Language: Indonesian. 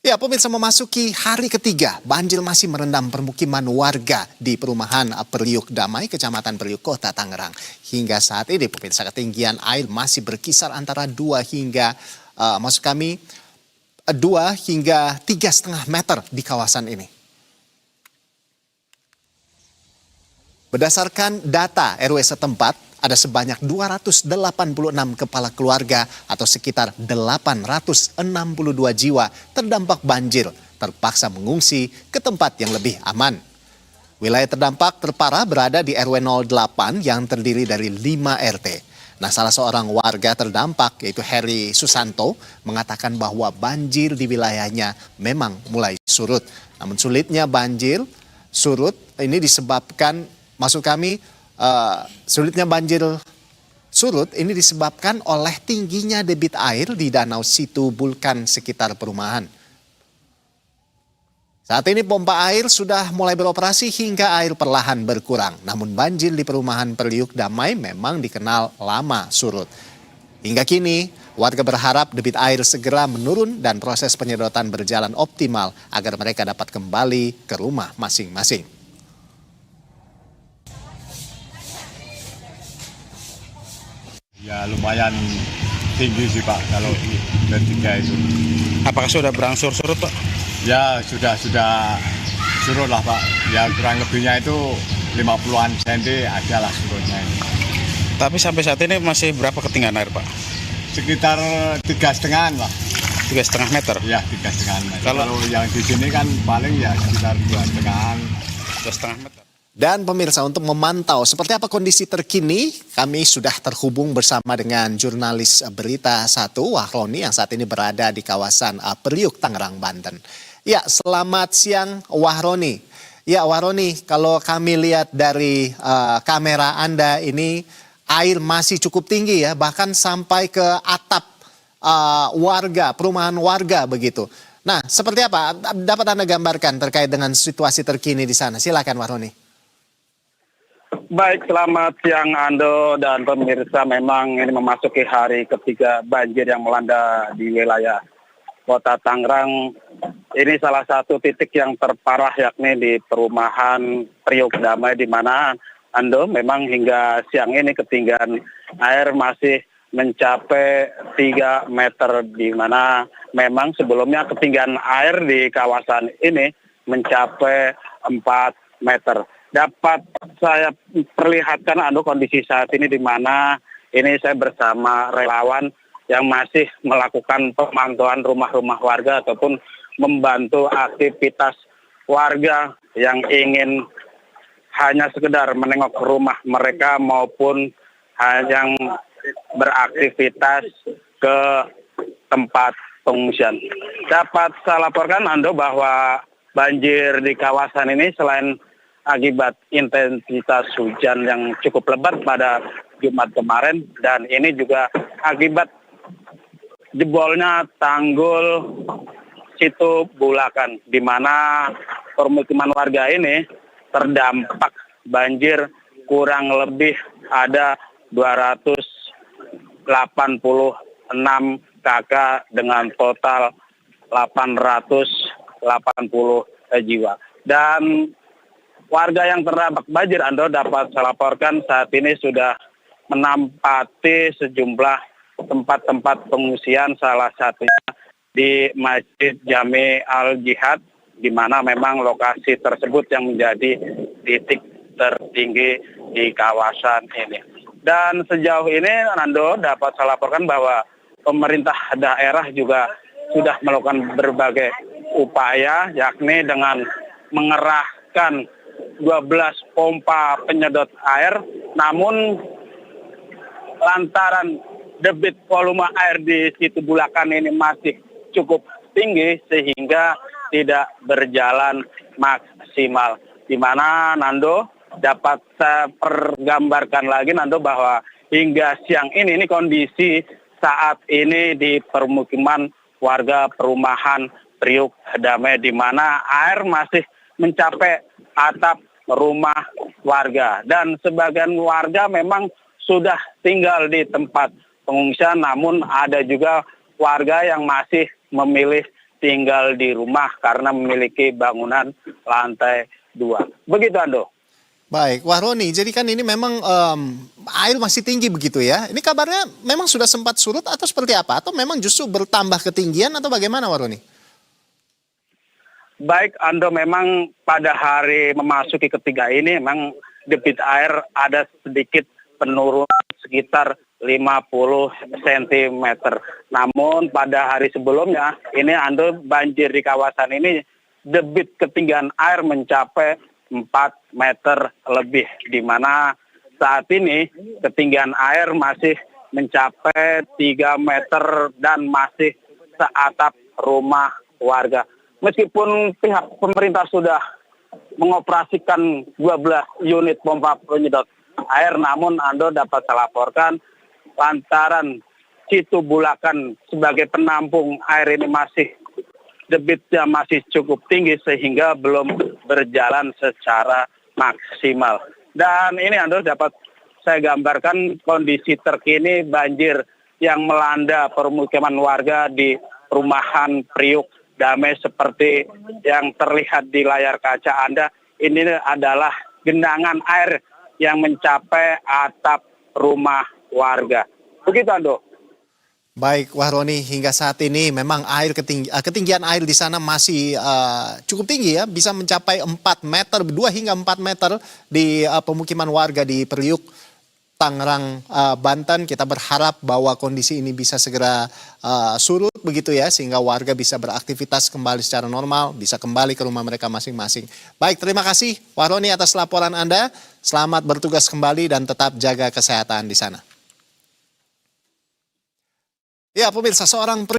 Ya, pemirsa, memasuki hari ketiga, banjir masih merendam permukiman warga di perumahan Priuk Damai, Kecamatan Priuk, Kota Tangerang. Hingga saat ini, pemirsa, ketinggian air masih berkisar antara 2 hingga 3,5 meter di kawasan ini. Berdasarkan data RW setempat, ada sebanyak 286 kepala keluarga atau sekitar 862 jiwa terdampak banjir, terpaksa mengungsi ke tempat yang lebih aman. Wilayah terdampak terparah berada di RW 08 yang terdiri dari 5 RT. Nah, salah seorang warga terdampak yaitu Heri Susanto mengatakan bahwa banjir di wilayahnya memang mulai surut. Namun sulitnya banjir surut ini disebabkan, sulitnya banjir surut ini disebabkan oleh tingginya debit air di Danau Situ Bulkan sekitar perumahan. Saat ini pompa air sudah mulai beroperasi hingga air perlahan berkurang. Namun banjir di perumahan Priuk Damai memang dikenal lama surut. Hingga kini warga berharap debit air segera menurun dan proses penyedotan berjalan optimal agar mereka dapat kembali ke rumah masing-masing. Ya lumayan tinggi sih Pak kalau ketiga itu. Apakah sudah berangsur surut Pak? Ya sudah surut lah Pak. Ya kurang lebihnya itu 50-an cm adalah surutnya ini. Tapi sampai saat ini masih berapa ketinggian air Pak? Sekitar 3,5 lah. 3,5 meter? Ya 3,5 meter. Kalau yang di sini kan paling ya sekitar 2,5 meter. Dan pemirsa, untuk memantau seperti apa kondisi terkini, kami sudah terhubung bersama dengan jurnalis Berita 1 Wahroni yang saat ini berada di kawasan Priuk, Tangerang, Banten. Ya, selamat siang Wahroni. Ya Wahroni, kalau kami lihat dari kamera Anda ini, air masih cukup tinggi ya, bahkan sampai ke atap warga, perumahan warga begitu. Nah, seperti apa dapat Anda gambarkan terkait dengan situasi terkini di sana? Silakan Wahroni. Baik, selamat siang Ando dan pemirsa. Memang ini memasuki hari ketiga banjir yang melanda di wilayah Kota Tangerang. Ini salah satu titik yang terparah yakni di perumahan Priuk Damai, di mana Ando memang hingga siang ini ketinggian air masih mencapai 3 meter, di mana memang sebelumnya ketinggian air di kawasan ini mencapai 4 meter. Dapat saya perlihatkan kondisi saat ini, di mana ini saya bersama relawan yang masih melakukan pemantauan rumah-rumah warga ataupun membantu aktivitas warga yang ingin hanya sekedar menengok rumah mereka maupun yang beraktivitas ke tempat pengungsian. Dapat saya laporkan Ando bahwa banjir di kawasan ini selain akibat intensitas hujan yang cukup lebat pada Jumat kemarin, dan ini juga akibat jebolnya tanggul Situ Bulakan, di mana permukiman warga ini terdampak banjir kurang lebih ada 286 KK dengan total 880 jiwa. Dan warga yang terdampak banjir, Ando, dapat saya laporkan saat ini sudah menempati sejumlah tempat-tempat pengungsian, salah satunya di Masjid Jami Al-Jihad, di mana memang lokasi tersebut yang menjadi titik tertinggi di kawasan ini. Dan sejauh ini, Ando, dapat saya laporkan bahwa pemerintah daerah juga sudah melakukan berbagai upaya, yakni dengan mengerahkan 12 pompa penyedot air, namun lantaran debit volume air di Situ Bulakan ini masih cukup tinggi sehingga tidak berjalan maksimal. Di mana Nando dapat saya pergambarkan lagi Nando bahwa hingga siang ini kondisi saat ini di permukiman warga perumahan Priuk Damai, di mana air masih mencapai atap rumah warga, dan sebagian warga memang sudah tinggal di tempat pengungsian, namun ada juga warga yang masih memilih tinggal di rumah karena memiliki bangunan lantai 2. Begitu, Ando. Baik, wah Roni, jadi kan ini memang air masih tinggi begitu ya. Ini kabarnya memang sudah sempat surut atau seperti apa? Atau memang justru bertambah ketinggian atau bagaimana, wah Roni? Baik, Ando, memang pada hari memasuki ketiga ini memang debit air ada sedikit penurunan sekitar 50 cm. Namun pada hari sebelumnya, ini Ando, banjir di kawasan ini debit ketinggian air mencapai 4 meter lebih, di mana saat ini ketinggian air masih mencapai 3 meter dan masih seatap rumah warga. Meskipun pihak pemerintah sudah mengoperasikan 12 unit pompa penyedot air, namun Ando dapat saya laporkan lantaran Situ Bulakan sebagai penampung air ini debitnya masih cukup tinggi sehingga belum berjalan secara maksimal. Dan ini Ando dapat saya gambarkan kondisi terkini banjir yang melanda permukiman warga di perumahan Priuk Damai seperti yang terlihat di layar kaca Anda. Ini adalah genangan air yang mencapai atap rumah warga. Begitu, Ando. Baik, wah Roni, hingga saat ini memang ketinggian air di sana masih cukup tinggi ya, bisa mencapai 4 meter, 2 hingga 4 meter di pemukiman warga di Priuk, Tangerang, Banten. Kita berharap bahwa kondisi ini bisa segera surut begitu ya, sehingga warga bisa beraktivitas kembali secara normal, bisa kembali ke rumah mereka masing-masing. Baik, terima kasih wah Roni atas laporan Anda. Selamat bertugas kembali dan tetap jaga kesehatan di sana. Ya, pemirsa, seorang